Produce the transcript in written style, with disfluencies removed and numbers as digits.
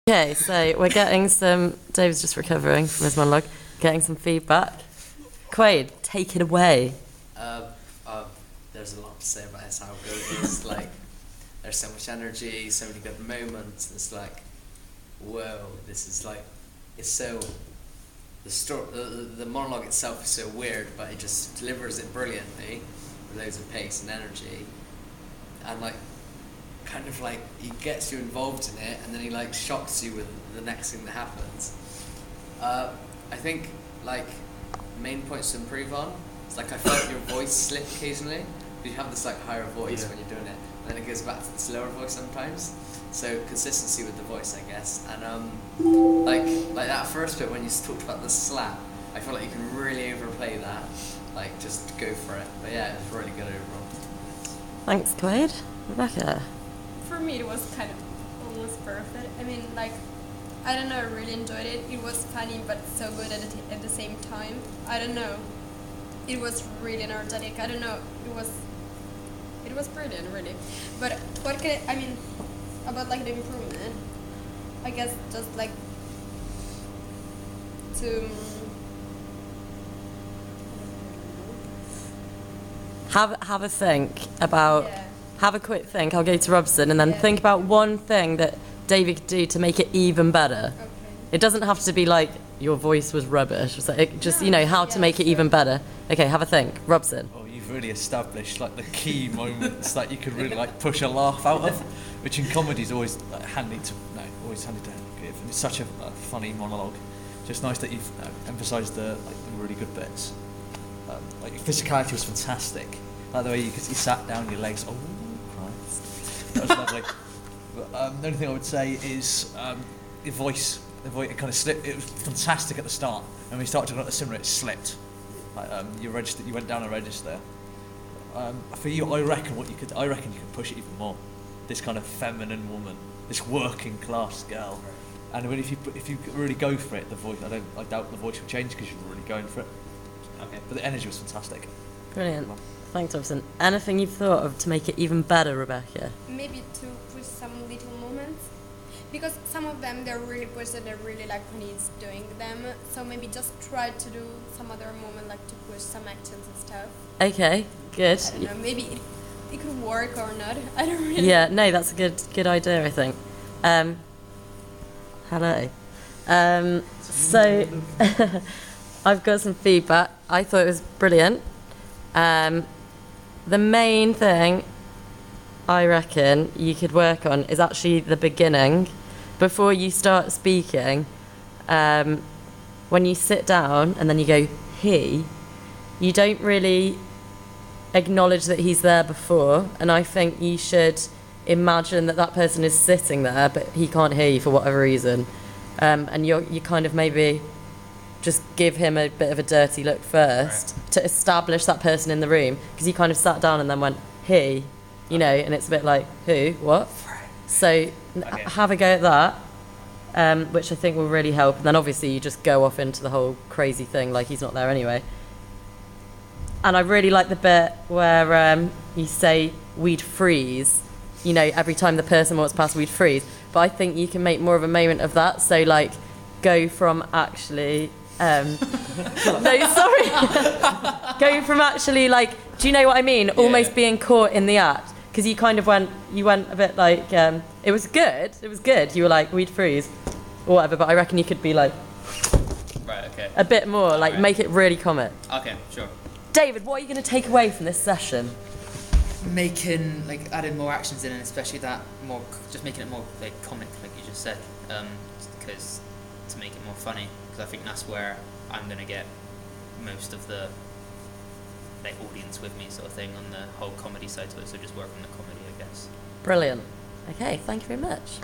Okay, so we're getting some. Dave's just recovering from his monologue. Getting some feedback. Quaid, take it away. Uh, uh, there's a lot to say about this, how good it is. Like, there's so much energy, so many good moments. It's like, whoa, this is like, it's so. The monologue itself is so weird, but it just delivers it brilliantly with loads of pace and energy, and like, kind of like he gets you involved in it, and then he like shocks you with the next thing that happens. I think like main points to improve on. It's like I felt your voice slip occasionally. You have this like higher voice when you're doing it, and then it goes back to the slower voice sometimes. So consistency with the voice, I guess. And like that first bit when you talked about the slap, I feel like you can really overplay that. Like just go for it. But yeah, it was really good overall. Thanks, Quaid. Rebecca. For me, it was kind of almost perfect. I mean, like, I don't know, I really enjoyed it. It was funny, but so good at the same time. I don't know. It was really energetic. I don't know. It was brilliant, really. But what can I mean, about like the improvement, I guess just like to Have a think about. yeah. Have a quick think. I'll go to Robson and then think about one thing that David could do to make it even better. Okay. It doesn't have to be like your voice was rubbish. So it just No, you know how to yeah, make it sure. even better. Okay, have a think. Robson. Oh, you've really established like the key moments that you could really like push a laugh out of, which in comedy is always like, handy to give. And it's such a funny monologue. Just nice that you've emphasised the really good bits. Like your physicality was fantastic. Like the way you sat down, your legs. Oh, Christ, that was lovely. But, the only thing I would say is your voice. The voice it kind of slipped. It was fantastic at the start, and when we started talking about the simmer, it slipped. Like you registered, you went down a register. For you, I reckon you could push it even more. This kind of feminine woman, this working class girl, and if you really go for it, the voice. I doubt the voice will change because you're really going for it. Okay, but the energy was fantastic. Brilliant. Thanks, Robson. Anything you've thought of to make it even better, Rebecca? Maybe to push some little moments, because some of them they're really pushed and they really like when he's doing them. So maybe just try to do some other moment, like to push some actions and stuff. Okay, good. I don't know, maybe it could work or not. I don't really. Yeah, no, that's a good idea, I think. Hello. So I've got some feedback. I thought it was brilliant. The main thing I reckon you could work on is actually the beginning. Before you start speaking, when you sit down and then you go, he, you don't really acknowledge that he's there before, and I think you should imagine that person is sitting there, but he can't hear you for whatever reason, and you kind of maybe just give him a bit of a dirty look first to establish that person in the room, because you kind of sat down and then went, he, you know, and it's a bit like, who, what? So have a go at that, which I think will really help. And then obviously you just go off into the whole crazy thing like he's not there anyway. And I really like the bit where you say we'd freeze, you know, every time the person walks past we'd freeze. But I think you can make more of a moment of that. So like go from actually no, sorry. Go from actually like, do you know what I mean? Yeah. Almost being caught in the act. Because you kind of went a bit like, it was good. You were like, we'd freeze, or whatever. But I reckon you could be like, right, okay, a bit more, like make it really comic. okay, sure. David, what are you going to take away from this session? Making, like, adding more actions in, and especially that more, just making it more like comic, like you just said, because to make it more funny, because I think that's where I'm gonna get most of the like audience with me, sort of thing, on the whole comedy side to it. So just work on the comedy, I guess. Brilliant. Okay, thank you very much.